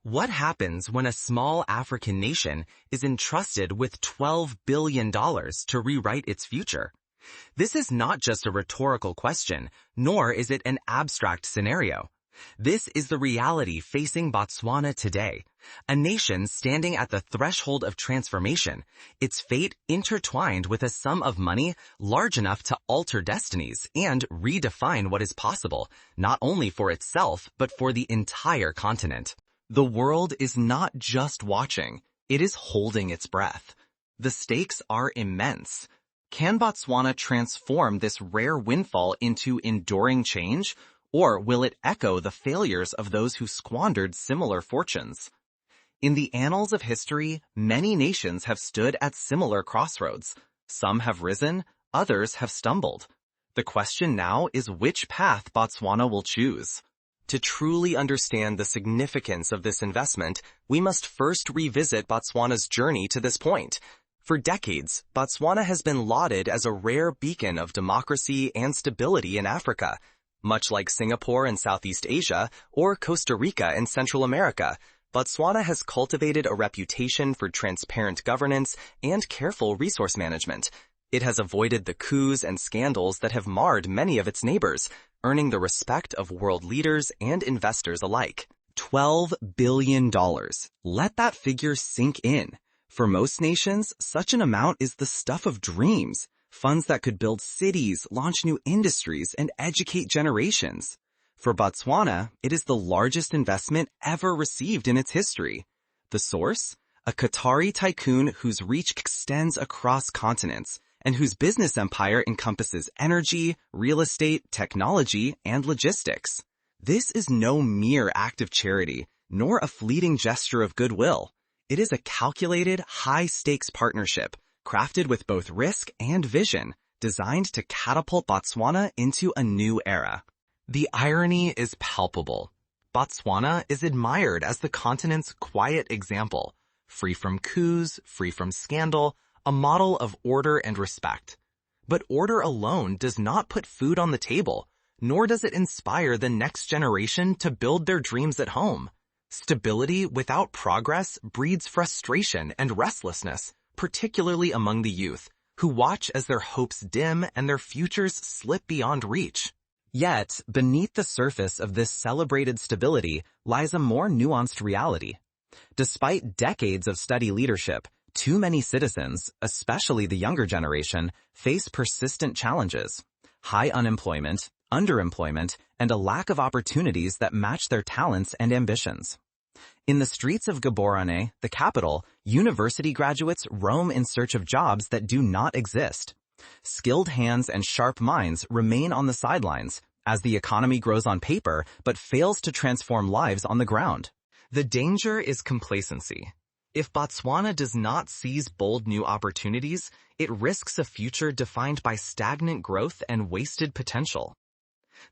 What happens when a small African nation is entrusted with $12 billion to rewrite its future? This is not just a rhetorical question, nor is it an abstract scenario. This is the reality facing Botswana today, a nation standing at the threshold of transformation, its fate intertwined with a sum of money large enough to alter destinies and redefine what is possible, not only for itself but for the entire continent. The world is not just watching, it is holding its breath. The stakes are immense. Can Botswana transform this rare windfall into enduring change, or will it echo the failures of those who squandered similar fortunes? In the annals of history, many nations have stood at similar crossroads. Some have risen, others have stumbled. The question now is which path Botswana will choose. To truly understand the significance of this investment, we must first revisit Botswana's journey to this point. For decades, Botswana has been lauded as a rare beacon of democracy and stability in Africa. Much like Singapore in Southeast Asia or Costa Rica in Central America, Botswana has cultivated a reputation for transparent governance and careful resource management. It has avoided the coups and scandals that have marred many of its neighbors, earning the respect of world leaders and investors alike. $12 billion. Let that figure sink in. For most nations, such an amount is the stuff of dreams, funds that could build cities, launch new industries, and educate generations. For Botswana, it is the largest investment ever received in its history. The source? A Qatari tycoon whose reach extends across continents, and whose business empire encompasses energy, real estate, technology, and logistics. This is no mere act of charity, nor a fleeting gesture of goodwill. It is a calculated, high-stakes partnership, crafted with both risk and vision, designed to catapult Botswana into a new era. The irony is palpable. Botswana is admired as the continent's quiet example, free from coups, free from scandal, a model of order and respect. But order alone does not put food on the table, nor does it inspire the next generation to build their dreams at home. Stability without progress breeds frustration and restlessness, particularly among the youth, who watch as their hopes dim and their futures slip beyond reach. Yet, beneath the surface of this celebrated stability lies a more nuanced reality. Despite decades of steady leadership, too many citizens, especially the younger generation, face persistent challenges. High unemployment, underemployment, and a lack of opportunities that match their talents and ambitions. In the streets of Gaborone, the capital, university graduates roam in search of jobs that do not exist. Skilled hands and sharp minds remain on the sidelines as the economy grows on paper but fails to transform lives on the ground. The danger is complacency. If Botswana does not seize bold new opportunities, it risks a future defined by stagnant growth and wasted potential.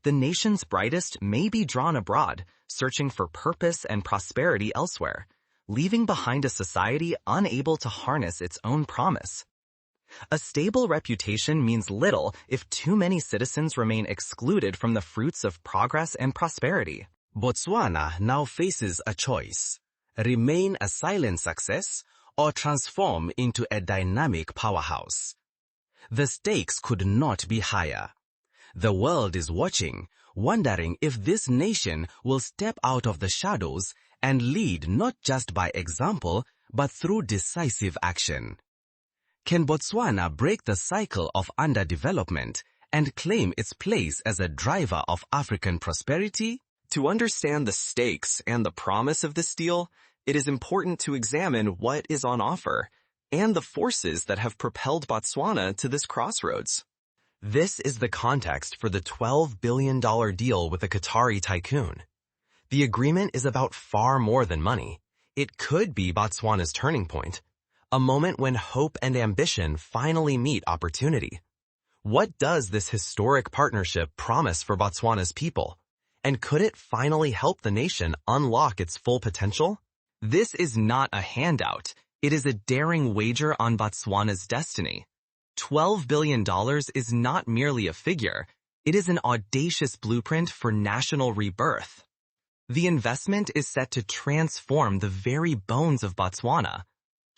The nation's brightest may be drawn abroad, searching for purpose and prosperity elsewhere, leaving behind a society unable to harness its own promise. A stable reputation means little if too many citizens remain excluded from the fruits of progress and prosperity. Botswana now faces a choice: remain a silent success or transform into a dynamic powerhouse. The stakes could not be higher. The world is watching, wondering if this nation will step out of the shadows and lead not just by example, but through decisive action. Can Botswana break the cycle of underdevelopment and claim its place as a driver of African prosperity? To understand the stakes and the promise of this deal, it is important to examine what is on offer and the forces that have propelled Botswana to this crossroads. This is the context for the $12 billion deal with a Qatari tycoon. The agreement is about far more than money. It could be Botswana's turning point, a moment when hope and ambition finally meet opportunity. What does this historic partnership promise for Botswana's people? And could it finally help the nation unlock its full potential? This is not a handout. It is a daring wager on Botswana's destiny. $12 billion is not merely a figure. It is an audacious blueprint for national rebirth. The investment is set to transform the very bones of Botswana.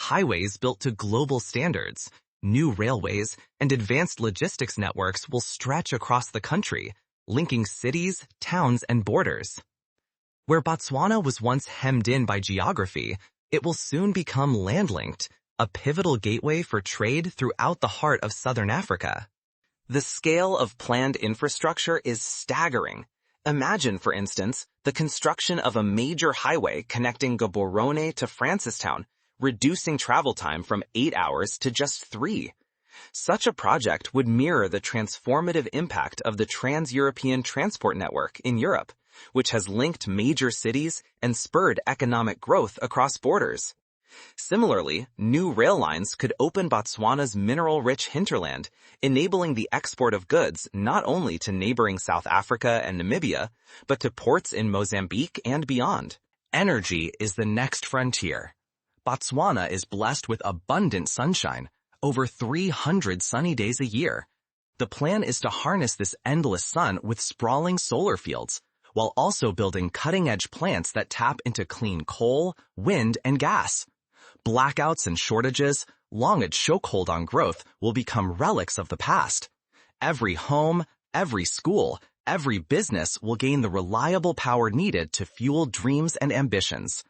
Highways built to global standards, new railways, and advanced logistics networks will stretch across the country, linking cities, towns, and borders. Where Botswana was once hemmed in by geography, it will soon become land-linked, a pivotal gateway for trade throughout the heart of southern Africa. The scale of planned infrastructure is staggering. Imagine, for instance, the construction of a major highway connecting Gaborone to Francistown, reducing travel time from 8 hours to just 3. Such a project would mirror the transformative impact of the Trans-European Transport Network in Europe, which has linked major cities and spurred economic growth across borders. Similarly, new rail lines could open Botswana's mineral-rich hinterland, enabling the export of goods not only to neighboring South Africa and Namibia, but to ports in Mozambique and beyond. Energy is the next frontier. Botswana is blessed with abundant sunshine, over 300 sunny days a year. The plan is to harness this endless sun with sprawling solar fields, while also building cutting-edge plants that tap into clean coal, wind, and gas. Blackouts and shortages, long a chokehold on growth, will become relics of the past. Every home, every school, every business will gain the reliable power needed to fuel dreams and ambitions.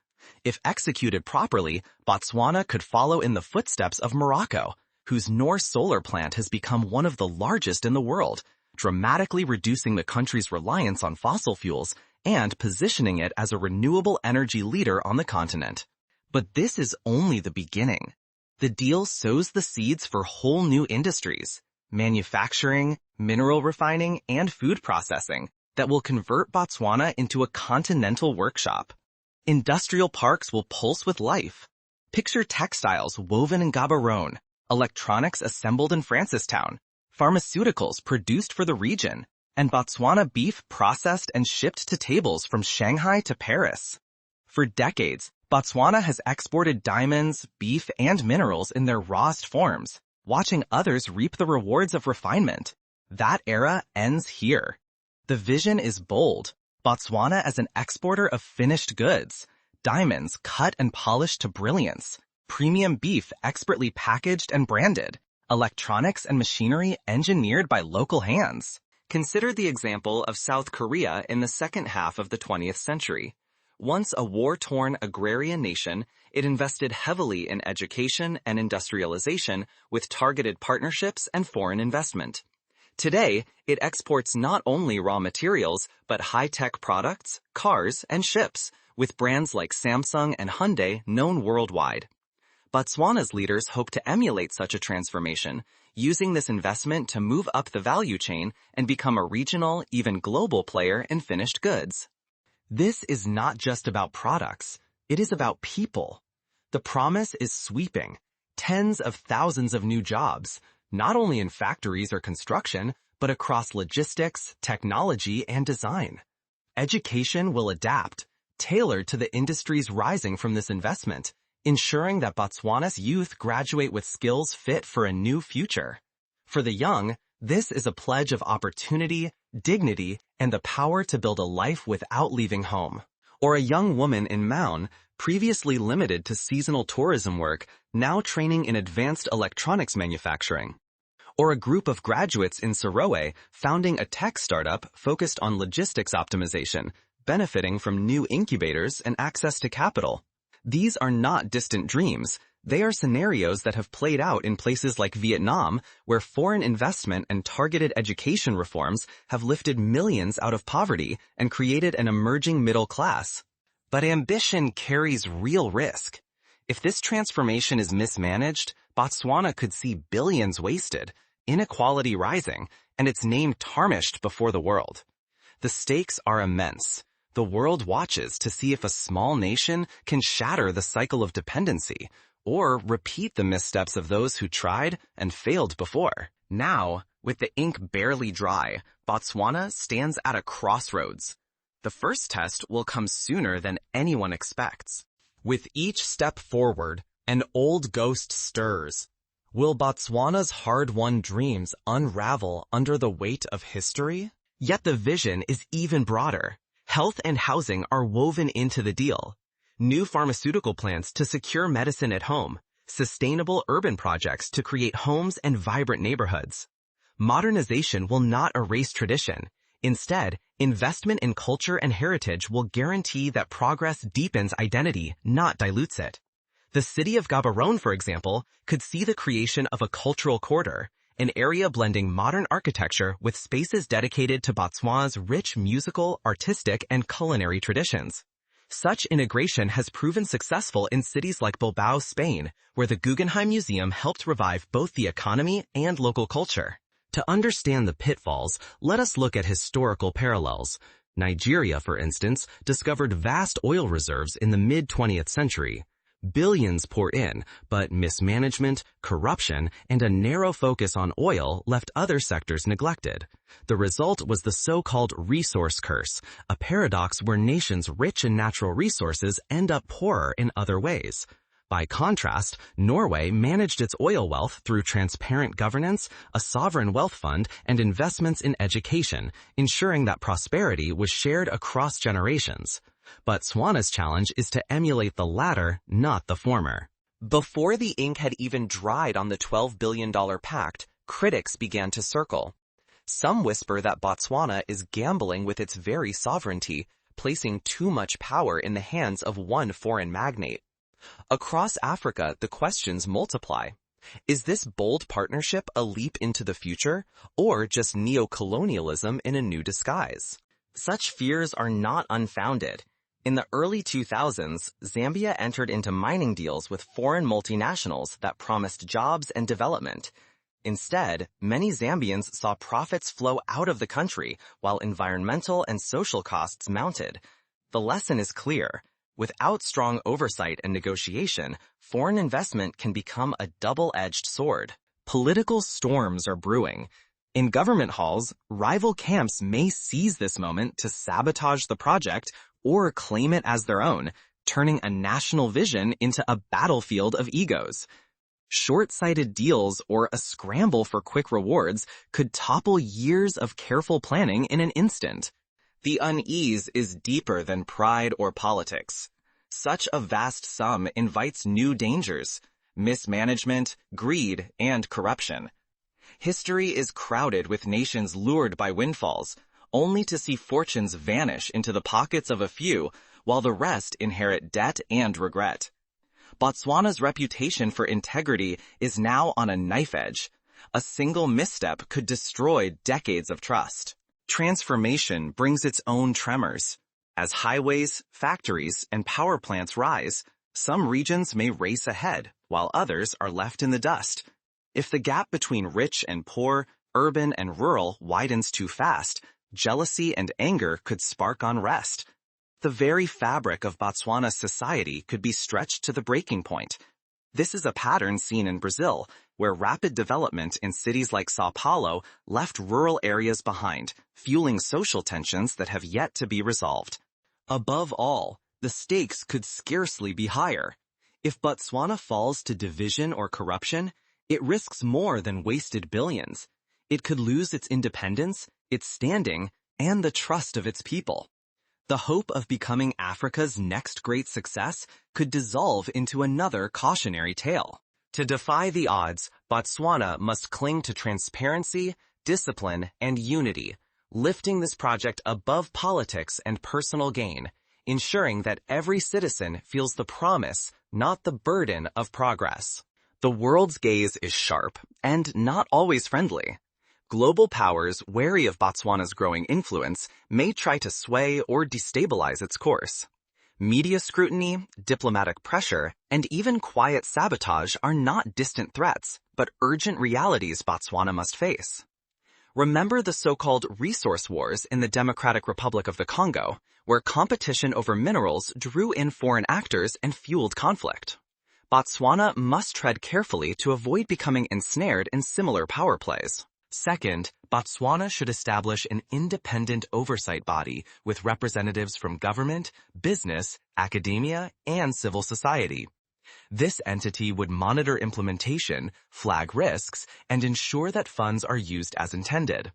If executed properly, Botswana could follow in the footsteps of Morocco, whose North solar plant has become one of the largest in the world, dramatically reducing the country's reliance on fossil fuels and positioning it as a renewable energy leader on the continent. But this is only the beginning. The deal sows the seeds for whole new industries, manufacturing, mineral refining, and food processing that will convert Botswana into a continental workshop. Industrial parks will pulse with life. Picture textiles woven in Gaborone, electronics assembled in Francistown, pharmaceuticals produced for the region, and Botswana beef processed and shipped to tables from Shanghai to Paris. For decades, Botswana has exported diamonds, beef, and minerals in their rawest forms, watching others reap the rewards of refinement. That era ends here. The vision is bold. Botswana as an exporter of finished goods, diamonds cut and polished to brilliance, premium beef expertly packaged and branded, electronics and machinery engineered by local hands. Consider the example of South Korea in the second half of the 20th century. Once a war-torn agrarian nation, it invested heavily in education and industrialization with targeted partnerships and foreign investment. Today, it exports not only raw materials, but high-tech products, cars, and ships, with brands like Samsung and Hyundai known worldwide. Botswana's leaders hope to emulate such a transformation, using this investment to move up the value chain and become a regional, even global player in finished goods. This is not just about products, it is about people. The promise is sweeping. Tens of thousands of new jobs, not only in factories or construction, but across logistics, technology, and design. Education will adapt, tailored to the industries rising from this investment, ensuring that Botswana's youth graduate with skills fit for a new future. For the young, this is a pledge of opportunity, dignity, and the power to build a life without leaving home. Or a young woman in Maun, previously limited to seasonal tourism work, now training in advanced electronics manufacturing. Or a group of graduates in Saroe founding a tech startup focused on logistics optimization, benefiting from new incubators and access to capital. These are not distant dreams. They are scenarios that have played out in places like Vietnam, where foreign investment and targeted education reforms have lifted millions out of poverty and created an emerging middle class. But ambition carries real risk. If this transformation is mismanaged, Botswana could see billions wasted, inequality rising, and its name tarnished before the world. The stakes are immense. The world watches to see if a small nation can shatter the cycle of dependency, or repeat the missteps of those who tried and failed before. Now, with the ink barely dry, Botswana stands at a crossroads. The first test will come sooner than anyone expects. With each step forward, an old ghost stirs. Will Botswana's hard-won dreams unravel under the weight of history? Yet the vision is even broader. Health and housing are woven into the deal. New pharmaceutical plants to secure medicine at home, sustainable urban projects to create homes and vibrant neighborhoods. Modernization will not erase tradition. Instead, investment in culture and heritage will guarantee that progress deepens identity, not dilutes it. The city of Gaborone, for example, could see the creation of a cultural corridor, an area blending modern architecture with spaces dedicated to Botswana's rich musical, artistic, and culinary traditions. Such integration has proven successful in cities like Bilbao, Spain, where the Guggenheim Museum helped revive both the economy and local culture. To understand the pitfalls, let us look at historical parallels. Nigeria, for instance, discovered vast oil reserves in the mid-20th century. Billions poured in, but mismanagement, corruption, and a narrow focus on oil left other sectors neglected. The result was the so-called resource curse, a paradox where nations rich in natural resources end up poorer in other ways. By contrast, Norway managed its oil wealth through transparent governance, a sovereign wealth fund, and investments in education, ensuring that prosperity was shared across generations. Botswana's challenge is to emulate the latter, not the former. Before the ink had even dried on the $12 billion pact, critics began to circle. Some whisper that Botswana is gambling with its very sovereignty, placing too much power in the hands of one foreign magnate. Across Africa, the questions multiply. Is this bold partnership a leap into the future, or just neo-colonialism in a new disguise? Such fears are not unfounded. In the early 2000s, Zambia entered into mining deals with foreign multinationals that promised jobs and development. Instead, many Zambians saw profits flow out of the country while environmental and social costs mounted. The lesson is clear. Without strong oversight and negotiation, foreign investment can become a double-edged sword. Political storms are brewing. In government halls, rival camps may seize this moment to sabotage the project or claim it as their own, turning a national vision into a battlefield of egos. Short-sighted deals or a scramble for quick rewards could topple years of careful planning in an instant. The unease is deeper than pride or politics. Such a vast sum invites new dangers: mismanagement, greed, and corruption. History is crowded with nations lured by windfalls, only to see fortunes vanish into the pockets of a few, while the rest inherit debt and regret. Botswana's reputation for integrity is now on a knife edge. A single misstep could destroy decades of trust. Transformation brings its own tremors. As highways, factories, and power plants rise, some regions may race ahead, while others are left in the dust. If the gap between rich and poor, urban and rural widens too fast, jealousy and anger could spark unrest. The very fabric of Botswana's society could be stretched to the breaking point. This is a pattern seen in Brazil, where rapid development in cities like Sao Paulo left rural areas behind, fueling social tensions that have yet to be resolved. Above all, the stakes could scarcely be higher. If Botswana falls to division or corruption, it risks more than wasted billions. It could lose its independence, its standing, and the trust of its people. The hope of becoming Africa's next great success could dissolve into another cautionary tale. To defy the odds, Botswana must cling to transparency, discipline, and unity, lifting this project above politics and personal gain, ensuring that every citizen feels the promise, not the burden of progress. The world's gaze is sharp and not always friendly. Global powers, wary of Botswana's growing influence, may try to sway or destabilize its course. Media scrutiny, diplomatic pressure, and even quiet sabotage are not distant threats, but urgent realities Botswana must face. Remember the so-called resource wars in the Democratic Republic of the Congo, where competition over minerals drew in foreign actors and fueled conflict. Botswana must tread carefully to avoid becoming ensnared in similar power plays. Second, Botswana should establish an independent oversight body with representatives from government, business, academia, and civil society. This entity would monitor implementation, flag risks, and ensure that funds are used as intended.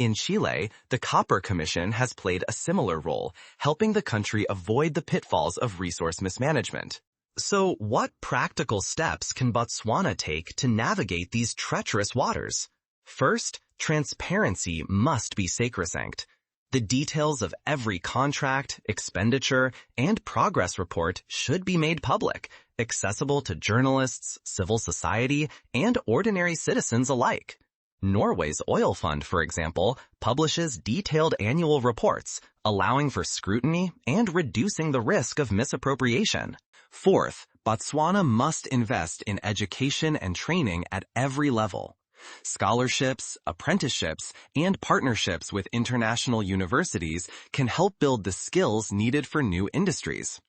In Chile, the Copper Commission has played a similar role, helping the country avoid the pitfalls of resource mismanagement. So, what practical steps can Botswana take to navigate these treacherous waters? First, transparency must be sacrosanct. The details of every contract, expenditure, and progress report should be made public, accessible to journalists, civil society, and ordinary citizens alike. Norway's oil fund, for example, publishes detailed annual reports, allowing for scrutiny and reducing the risk of misappropriation. Fourth, Botswana must invest in education and training at every level. Scholarships, apprenticeships, and partnerships with international universities can help build the skills needed for new industries.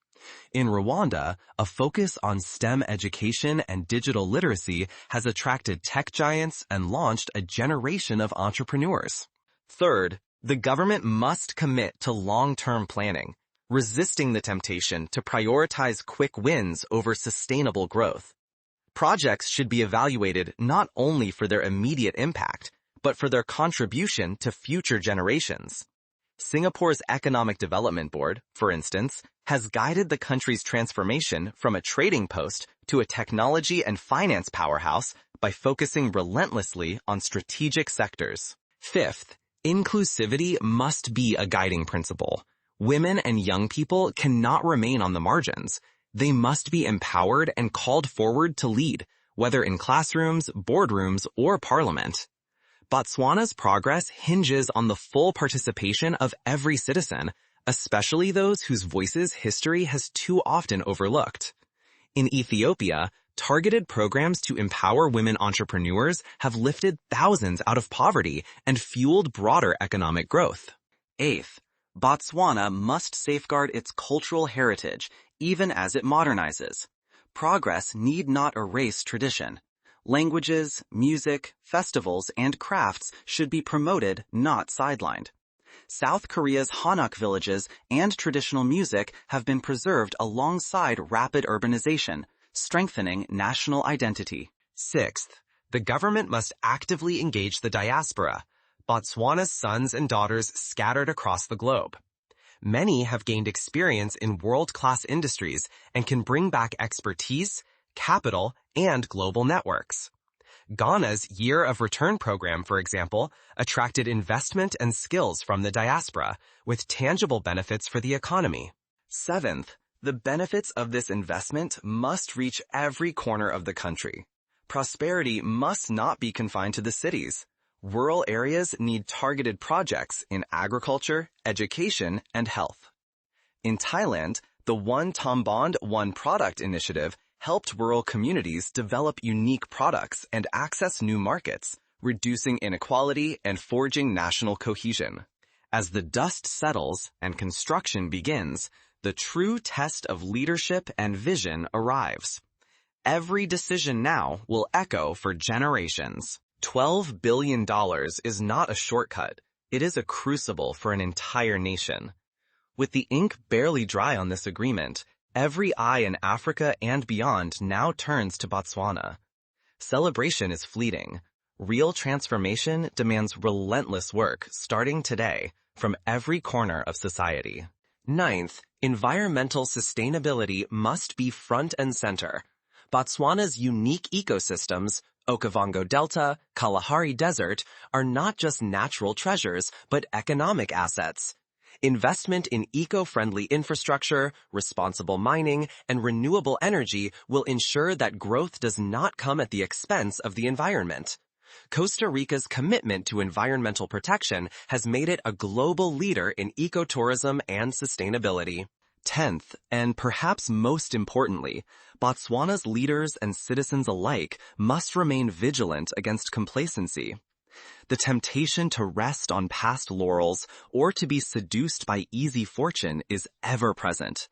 In Rwanda, a focus on STEM education and digital literacy has attracted tech giants and launched a generation of entrepreneurs. Third, the government must commit to long-term planning, resisting the temptation to prioritize quick wins over sustainable growth. Projects should be evaluated not only for their immediate impact, but for their contribution to future generations. Singapore's Economic Development Board, for instance, has guided the country's transformation from a trading post to a technology and finance powerhouse by focusing relentlessly on strategic sectors. Fifth, inclusivity must be a guiding principle. Women and young people cannot remain on the margins. They must be empowered and called forward to lead, whether in classrooms, boardrooms, or parliament. Botswana's progress hinges on the full participation of every citizen, especially those whose voices history has too often overlooked. In Ethiopia, targeted programs to empower women entrepreneurs have lifted thousands out of poverty and fueled broader economic growth. Eighth, Botswana must safeguard its cultural heritage even as it modernizes. Progress need not erase tradition. Languages, music, festivals, and crafts should be promoted, not sidelined. South Korea's Hanok villages and traditional music have been preserved alongside rapid urbanization, strengthening national identity. Sixth, the government must actively engage the diaspora, Botswana's sons and daughters scattered across the globe. Many have gained experience in world-class industries and can bring back expertise, capital, and global networks. Ghana's Year of Return program, for example, attracted investment and skills from the diaspora, with tangible benefits for the economy. Seventh, the benefits of this investment must reach every corner of the country. Prosperity must not be confined to the cities. Rural areas need targeted projects in agriculture, education, and health. In Thailand, the One Tambond, One Product initiative helped rural communities develop unique products and access new markets, reducing inequality and forging national cohesion. As the dust settles and construction begins, the true test of leadership and vision arrives. Every decision now will echo for generations. $12 billion is not a shortcut. It is a crucible for an entire nation. With the ink barely dry on this agreement, every eye in Africa and beyond now turns to Botswana. Celebration is fleeting. Real transformation demands relentless work starting today from every corner of society. Ninth, environmental sustainability must be front and center. Botswana's unique ecosystems, Okavango Delta, Kalahari Desert, are not just natural treasures, but economic assets. Investment in eco-friendly infrastructure, responsible mining, and renewable energy will ensure that growth does not come at the expense of the environment. Costa Rica's commitment to environmental protection has made it a global leader in ecotourism and sustainability. Tenth, and perhaps most importantly, Botswana's leaders and citizens alike must remain vigilant against complacency. The temptation to rest on past laurels or to be seduced by easy fortune is ever present.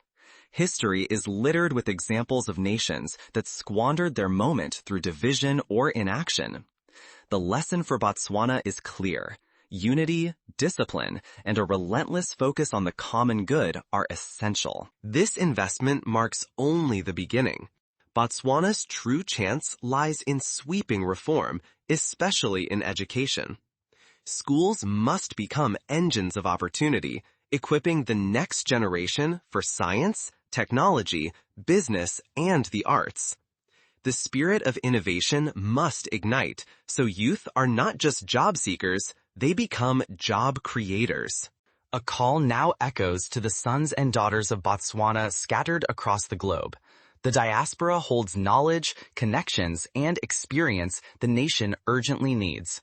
History is littered with examples of nations that squandered their moment through division or inaction. The lesson for Botswana is clear. Unity, discipline, and a relentless focus on the common good are essential. This investment marks only the beginning. Botswana's true chance lies in sweeping reform, especially in education. Schools must become engines of opportunity, equipping the next generation for science, technology, business, and the arts. The spirit of innovation must ignite, so youth are not just job seekers, they become job creators. A call now echoes to the sons and daughters of Botswana scattered across the globe. The diaspora holds knowledge, connections, and experience the nation urgently needs.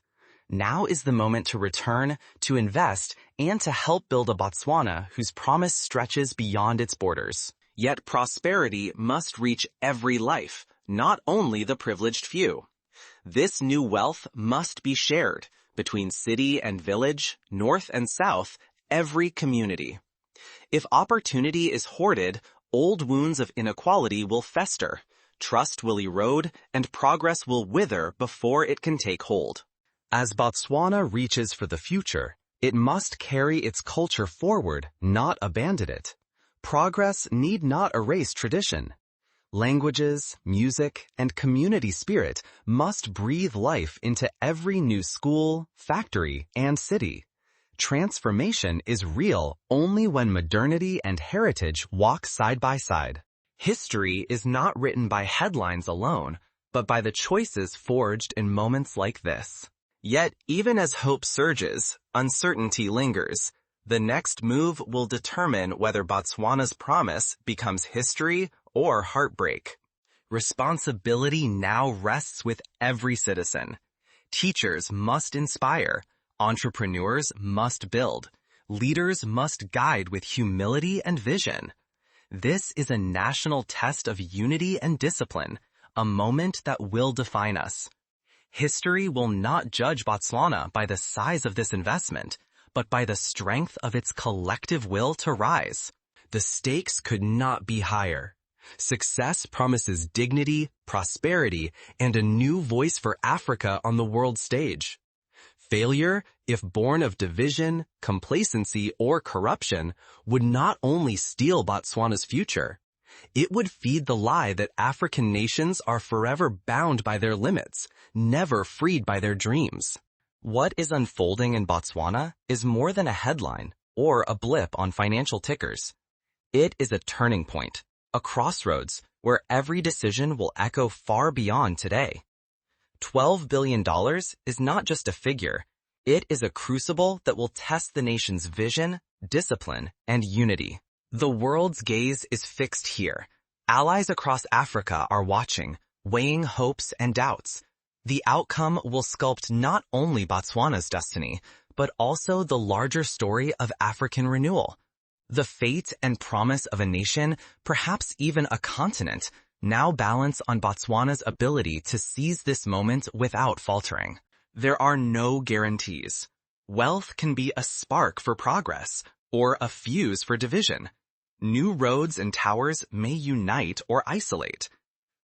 Now is the moment to return, to invest, and to help build a Botswana whose promise stretches beyond its borders. Yet prosperity must reach every life, not only the privileged few. This new wealth must be shared between city and village, north and south, every community. If opportunity is hoarded, old wounds of inequality will fester, trust will erode, and progress will wither before it can take hold. As Botswana reaches for the future, it must carry its culture forward, not abandon it. Progress need not erase tradition. Languages, music, and community spirit must breathe life into every new school, factory, and city. Transformation is real only when modernity and heritage walk side by side. History is not written by headlines alone, but by the choices forged in moments like this. Yet, even as hope surges, uncertainty lingers. The next move will determine whether Botswana's promise becomes history or heartbreak. Responsibility now rests with every citizen. Teachers must inspire. Entrepreneurs must build. Leaders must guide with humility and vision. This is a national test of unity and discipline, a moment that will define us. History will not judge Botswana by the size of this investment, but by the strength of its collective will to rise. The stakes could not be higher. Success promises dignity, prosperity, and a new voice for Africa on the world stage. Failure, if born of division, complacency, or corruption, would not only steal Botswana's future, it would feed the lie that African nations are forever bound by their limits, never freed by their dreams. What is unfolding in Botswana is more than a headline or a blip on financial tickers. It is a turning point, a crossroads where every decision will echo far beyond today. $12 billion is not just a figure. It is a crucible that will test the nation's vision, discipline, and unity. The world's gaze is fixed here. Allies across Africa are watching, weighing hopes and doubts. The outcome will sculpt not only Botswana's destiny, but also the larger story of African renewal. The fate and promise of a nation, perhaps even a continent, now balance on Botswana's ability to seize this moment without faltering. There are no guarantees. Wealth can be a spark for progress, or a fuse for division. New roads and towers may unite or isolate.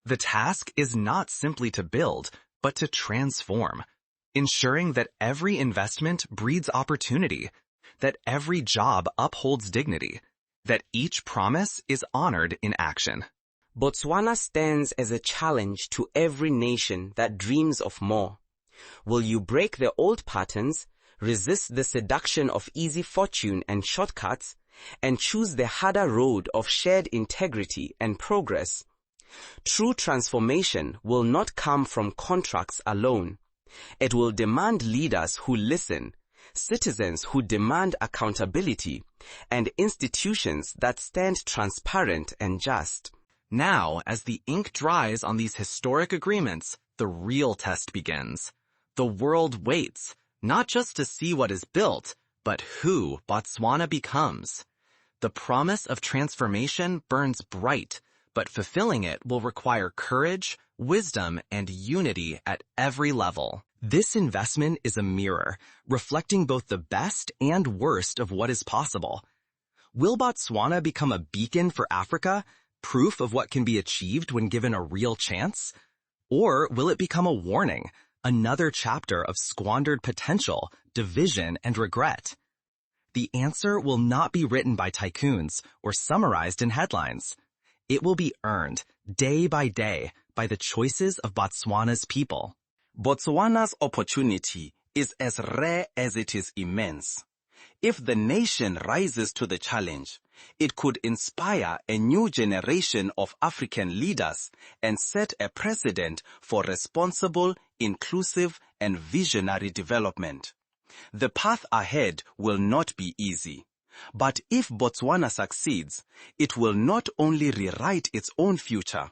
The task is not simply to build, but to transform, ensuring that every investment breeds opportunity, that every job upholds dignity, that each promise is honored in action. Botswana stands as a challenge to every nation that dreams of more. Will you break the old patterns, resist the seduction of easy fortune and shortcuts, and choose the harder road of shared integrity and progress? True transformation will not come from contracts alone. It will demand leaders who listen, citizens who demand accountability, and institutions that stand transparent and just. Now, as the ink dries on these historic agreements, the real test begins. The world waits, not just to see what is built, but who Botswana becomes. The promise of transformation burns bright, but fulfilling it will require courage, wisdom, and unity at every level. This investment is a mirror, reflecting both the best and worst of what is possible. Will Botswana become a beacon for Africa, proof of what can be achieved when given a real chance? Or will it become a warning, another chapter of squandered potential, division, and regret? The answer will not be written by tycoons or summarized in headlines. It will be earned, day by day, by the choices of Botswana's people. Botswana's opportunity is as rare as it is immense. If the nation rises to the challenge, it could inspire a new generation of African leaders and set a precedent for responsible, inclusive, and visionary development. The path ahead will not be easy. But if Botswana succeeds, it will not only rewrite its own future,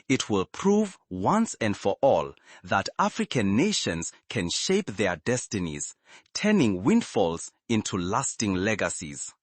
it will prove once and for all that African nations can shape their destinies, turning windfalls into lasting legacies.